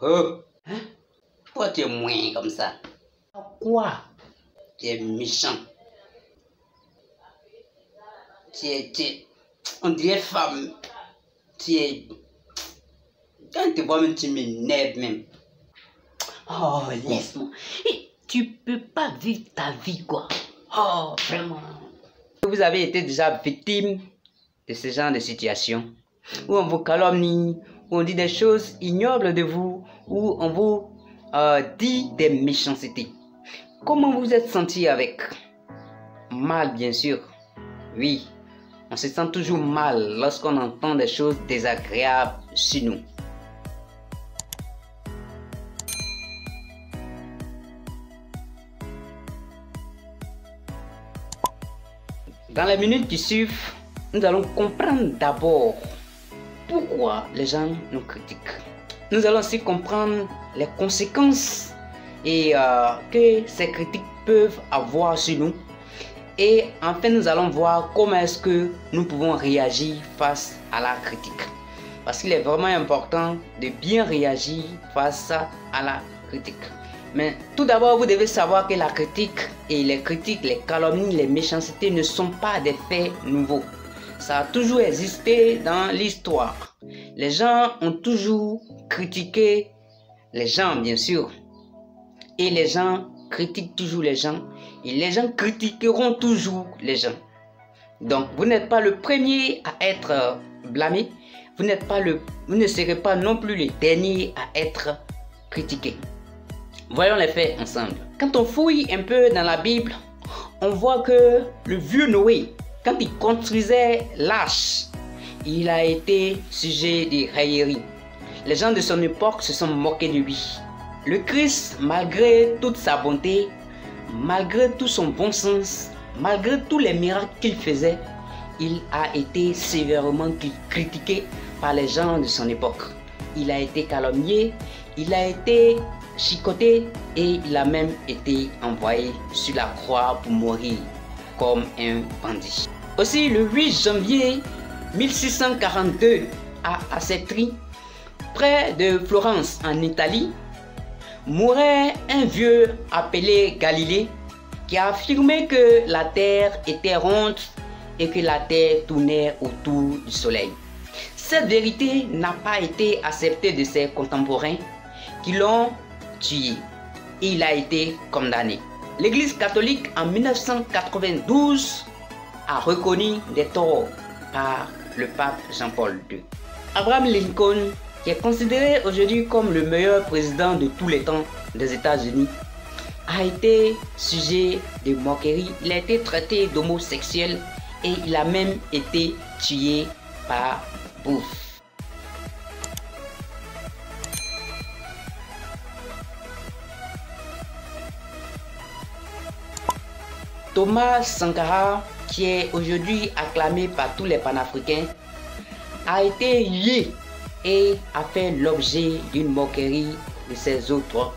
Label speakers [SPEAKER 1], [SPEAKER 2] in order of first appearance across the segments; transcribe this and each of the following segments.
[SPEAKER 1] Oh, hein? Pourquoi tu es moins comme ça? Quoi? Tu es méchant. On dirait femme. Quand tu vois même, tu m'énerves même. Oh, laisse-moi. Tu peux pas vivre ta vie, quoi. Oh, vraiment. Vous avez été déjà victime de ce genre de situation où on vous calomnie, où on dit des choses ignobles de vous, où on vous dit des méchancetés. Comment vous êtes senti avec? Mal, bien sûr. Oui, on se sent toujours mal lorsqu'on entend des choses désagréables sur nous. Dans les minutes qui suivent, nous allons comprendre d'abord pourquoi les gens nous critiquent. Nous allons aussi comprendre les conséquences et que ces critiques peuvent avoir sur nous. Et enfin, nous allons voir comment est-ce que nous pouvons réagir face à la critique. Parce qu'il est vraiment important de bien réagir face à la critique. Mais tout d'abord, vous devez savoir que la critique et les critiques, les calomnies, les méchancetés ne sont pas des faits nouveaux. Ça a toujours existé dans l'histoire. Les gens ont toujours critiqué les gens, bien sûr. Et les gens critiquent toujours les gens. Et les gens critiqueront toujours les gens. Donc, vous n'êtes pas le premier à être blâmé. Vous ne serez pas non plus le dernier à être critiqué. Voyons les faits ensemble. Quand on fouille un peu dans la Bible, on voit que le vieux Noé, quand il construisait l'arche, il a été sujet de railleries. Les gens de son époque se sont moqués de lui. Le Christ, malgré toute sa bonté, malgré tout son bon sens, malgré tous les miracles qu'il faisait, il a été sévèrement critiqué par les gens de son époque. Il a été calomnié, il a été chicoté et il a même été envoyé sur la croix pour mourir comme un bandit. Aussi, le 8 janvier 1642, à Arcetri, près de Florence en Italie, mourait un vieux appelé Galilée qui a affirmé que la terre était ronde et que la terre tournait autour du soleil. Cette vérité n'a pas été acceptée de ses contemporains qui l'ont tué. Il a été condamné. L'Église catholique en 1992 a reconnu des torts par le pape Jean-Paul II. Abraham Lincoln, qui est considéré aujourd'hui comme le meilleur président de tous les temps des États-Unis, a été sujet de moquerie. Il a été traité d'homosexuel et il a même été tué par bouffe. Thomas Sankara, qui est aujourd'hui acclamé par tous les panafricains, a été lié et a fait l'objet d'une moquerie de ses autres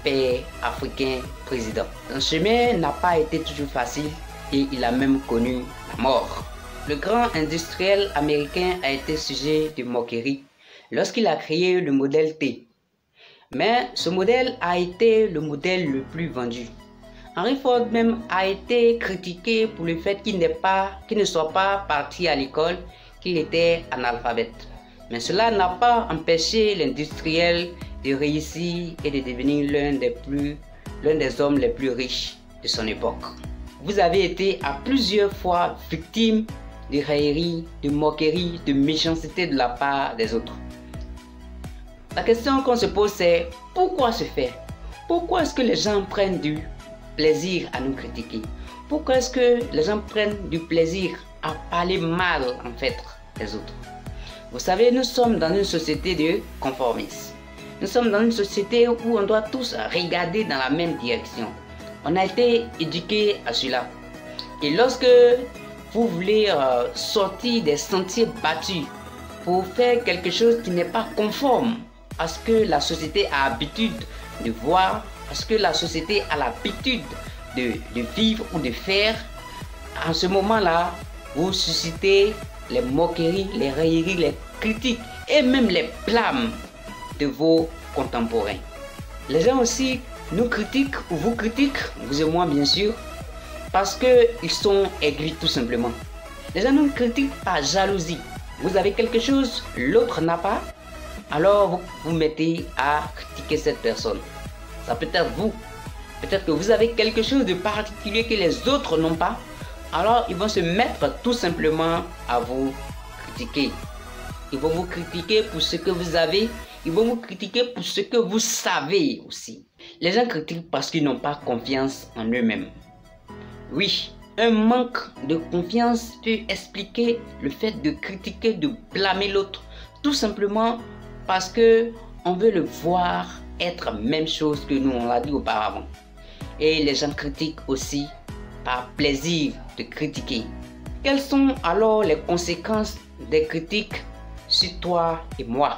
[SPEAKER 1] pères africains présidents. Son chemin n'a pas été toujours facile et il a même connu la mort. Le grand industriel américain a été sujet de moquerie lorsqu'il a créé le modèle T. Mais ce modèle a été le modèle le plus vendu. Henry Ford même a été critiqué pour le fait qu'il ne soit pas parti à l'école, qu'il était analphabète. Mais cela n'a pas empêché l'industriel de réussir et de devenir l'un des hommes les plus riches de son époque. Vous avez été à plusieurs fois victime de railleries, de moqueries, de méchanceté de la part des autres. La question qu'on se pose c'est pourquoi se faire? Pourquoi est-ce que les gens prennent du plaisir à nous critiquer? Pourquoi est-ce que les gens prennent du plaisir à parler mal en fait des autres? Vous savez, nous sommes dans une société de conformisme. Nous sommes dans une société où on doit tous regarder dans la même direction. On a été éduqués à cela. Et lorsque vous voulez sortir des sentiers battus pour faire quelque chose qui n'est pas conforme à ce que la société a l'habitude de voir, à ce que la société a l'habitude de vivre ou de faire, en ce moment-là, vous suscitez les moqueries, les railleries, les critiques et même les blâmes de vos contemporain. Les gens aussi nous critiquent ou vous critiquent, vous et moi bien sûr, parce qu'ils sont aigris tout simplement. Les gens nous critiquent par jalousie. Vous avez quelque chose, l'autre n'a pas, alors vous vous mettez à critiquer cette personne. Ça peut être vous. Peut-être que vous avez quelque chose de particulier que les autres n'ont pas, alors ils vont se mettre tout simplement à vous critiquer. Ils vont vous critiquer pour ce que vous avez, ils vont vous critiquer pour ce que vous savez aussi. Les gens critiquent parce qu'ils n'ont pas confiance en eux-mêmes. Oui, un manque de confiance peut expliquer le fait de critiquer, de blâmer l'autre, tout simplement parce que on veut le voir être même chose que nous, on l'a dit auparavant. Et les gens critiquent aussi par plaisir de critiquer. Quelles sont alors les conséquences des critiques sur toi et moi?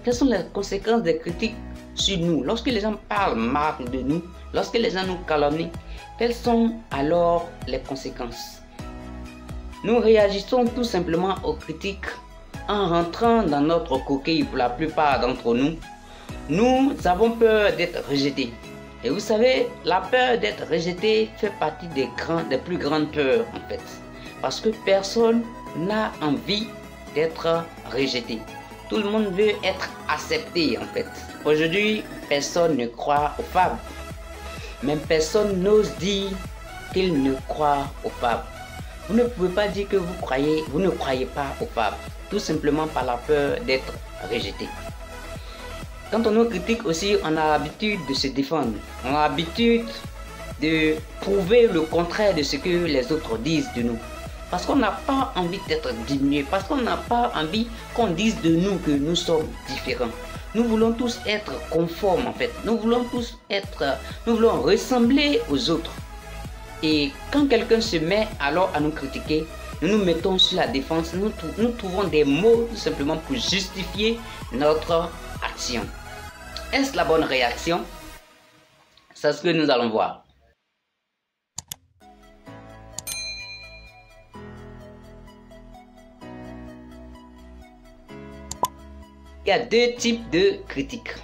[SPEAKER 1] Quelles sont les conséquences des critiques sur nous? Lorsque les gens parlent mal de nous, lorsque les gens nous calomnient, quelles sont alors les conséquences? Nous réagissons tout simplement aux critiques en rentrant dans notre coquille pour la plupart d'entre nous. Nous avons peur d'être rejetés. Et vous savez, la peur d'être rejeté fait partie des plus grandes peurs en fait. Parce que personne n'a envie d'être rejeté. Tout le monde veut être accepté en fait. Aujourd'hui, personne ne croit aux fables. Même personne n'ose dire qu'il ne croit aux fables. Vous ne pouvez pas dire que vous ne croyez pas aux fables. Tout simplement par la peur d'être rejeté. Quand on nous critique aussi, on a l'habitude de se défendre. On a l'habitude de prouver le contraire de ce que les autres disent de nous. Parce qu'on n'a pas envie d'être diminué. Parce qu'on n'a pas envie qu'on dise de nous que nous sommes différents. Nous voulons tous être conformes en fait. Nous voulons ressembler aux autres. Et quand quelqu'un se met alors à nous critiquer, nous nous mettons sur la défense. Nous trouvons des mots tout simplement pour justifier notre action. Est-ce la bonne réaction? C'est ce que nous allons voir. Il y a deux types de critiques.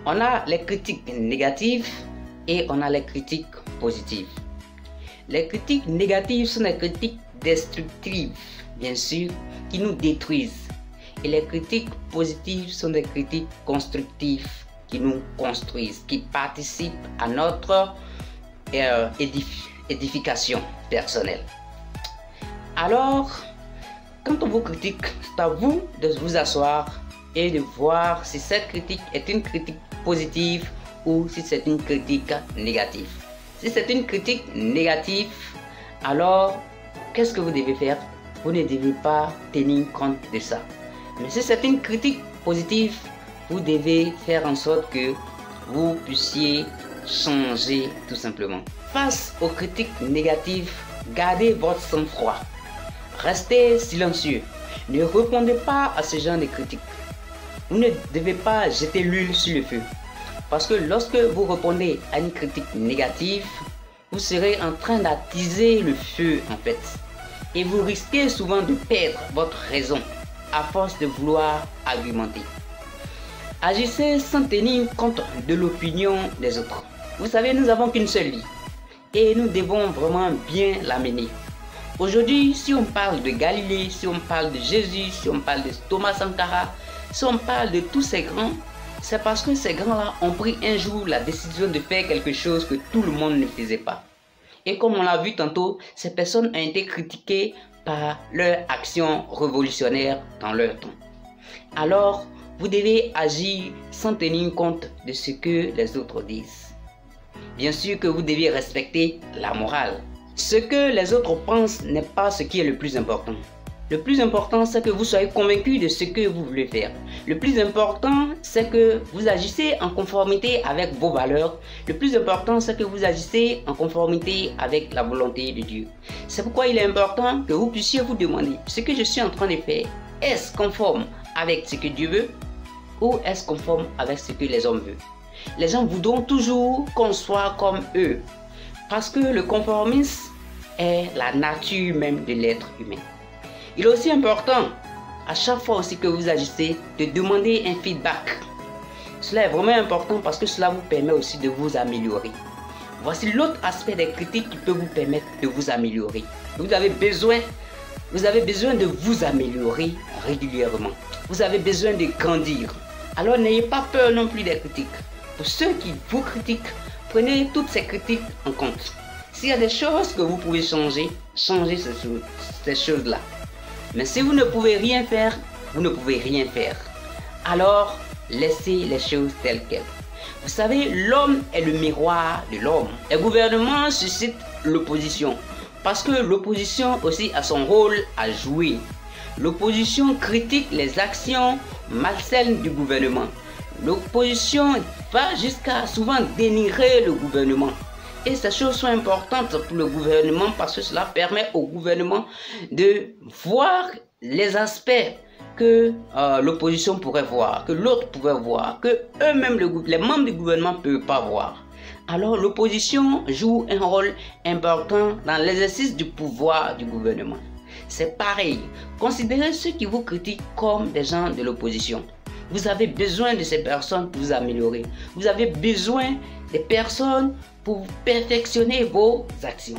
[SPEAKER 1] On a les critiques négatives et on a les critiques positives. Les critiques négatives sont des critiques destructives, bien sûr, qui nous détruisent. Et les critiques positives sont des critiques constructives qui nous construisent, qui participent à notre édification personnelle. Alors, quand on vous critique, c'est à vous de vous asseoir et de voir si cette critique est une critique positive ou si c'est une critique négative. Si c'est une critique négative, alors qu'est-ce que vous devez faire? Vous ne devez pas tenir compte de ça. Mais si c'est une critique positive, vous devez faire en sorte que vous puissiez changer tout simplement. Face aux critiques négatives, gardez votre sang-froid. Restez silencieux. Ne répondez pas à ce genre de critiques. Vous ne devez pas jeter l'huile sur le feu. Parce que lorsque vous répondez à une critique négative, vous serez en train d'attiser le feu en fait. Et vous risquez souvent de perdre votre raison à force de vouloir argumenter. Agissez sans tenir compte de l'opinion des autres. Vous savez, nous n'avons qu'une seule vie et nous devons vraiment bien la mener. Aujourd'hui, si on parle de Galilée, si on parle de Jésus, si on parle de Thomas Sankara, si on parle de tous ces grands, c'est parce que ces grands-là ont pris un jour la décision de faire quelque chose que tout le monde ne faisait pas. Et comme on l'a vu tantôt, ces personnes ont été critiquées par leur action révolutionnaire dans leur temps. Alors, vous devez agir sans tenir compte de ce que les autres disent. Bien sûr que vous devez respecter la morale. Ce que les autres pensent n'est pas ce qui est le plus important. Le plus important, c'est que vous soyez convaincu de ce que vous voulez faire. Le plus important, c'est que vous agissez en conformité avec vos valeurs. Le plus important, c'est que vous agissez en conformité avec la volonté de Dieu. C'est pourquoi il est important que vous puissiez vous demander, ce que je suis en train de faire, est-ce conforme avec ce que Dieu veut ou est-ce conforme avec ce que les hommes veulent? Les gens voudront toujours qu'on soit comme eux. Parce que le conformisme est la nature même de l'être humain. Il est aussi important, à chaque fois aussi que vous agissez, de demander un feedback. Cela est vraiment important parce que cela vous permet aussi de vous améliorer. Voici l'autre aspect des critiques qui peut vous permettre de vous améliorer. Vous avez besoin de vous améliorer régulièrement. Vous avez besoin de grandir. Alors n'ayez pas peur non plus des critiques. Pour ceux qui vous critiquent, prenez toutes ces critiques en compte. S'il y a des choses que vous pouvez changer, changez ces choses-là. Mais si vous ne pouvez rien faire, vous ne pouvez rien faire. Alors, laissez les choses telles quelles. Vous savez, l'homme est le miroir de l'homme. Les gouvernements suscitent l'opposition parce que l'opposition aussi a son rôle à jouer. L'opposition critique les actions malsaines du gouvernement. L'opposition va jusqu'à souvent dénigrer le gouvernement. Et ces choses sont importantes pour le gouvernement parce que cela permet au gouvernement de voir les aspects que l'opposition pourrait voir, que l'autre pourrait voir, que eux-mêmes, les membres du gouvernement ne peuvent pas voir. Alors l'opposition joue un rôle important dans l'exercice du pouvoir du gouvernement. C'est pareil, considérez ceux qui vous critiquent comme des gens de l'opposition. Vous avez besoin de ces personnes pour vous améliorer. Vous avez besoin des personnes pour perfectionner vos actions.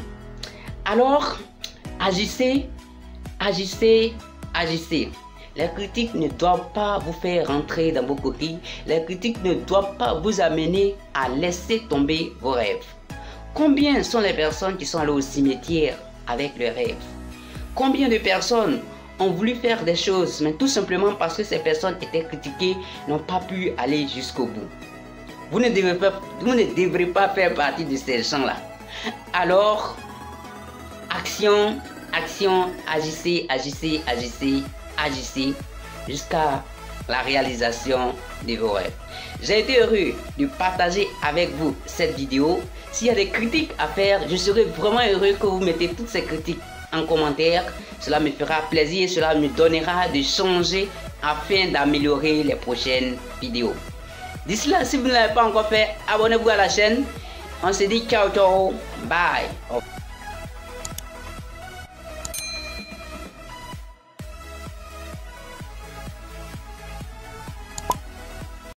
[SPEAKER 1] Alors, agissez, agissez, agissez. Les critiques ne doivent pas vous faire rentrer dans vos coquilles. Les critiques ne doivent pas vous amener à laisser tomber vos rêves. Combien sont les personnes qui sont allées au cimetière avec leurs rêves? Combien de personnes ont voulu faire des choses, mais tout simplement parce que ces personnes étaient critiquées, n'ont pas pu aller jusqu'au bout? Vous ne devrez pas faire partie de ces gens-là. Alors, action, action, agissez, agissez, agissez, agissez jusqu'à la réalisation de vos rêves. J'ai été heureux de partager avec vous cette vidéo. S'il y a des critiques à faire, je serai vraiment heureux que vous mettez toutes ces critiques en commentaire. Cela me fera plaisir, cela me donnera de changer afin d'améliorer les prochaines vidéos. D'ici là, si vous ne l'avez pas encore fait, abonnez-vous à la chaîne. On se dit ciao ciao, bye.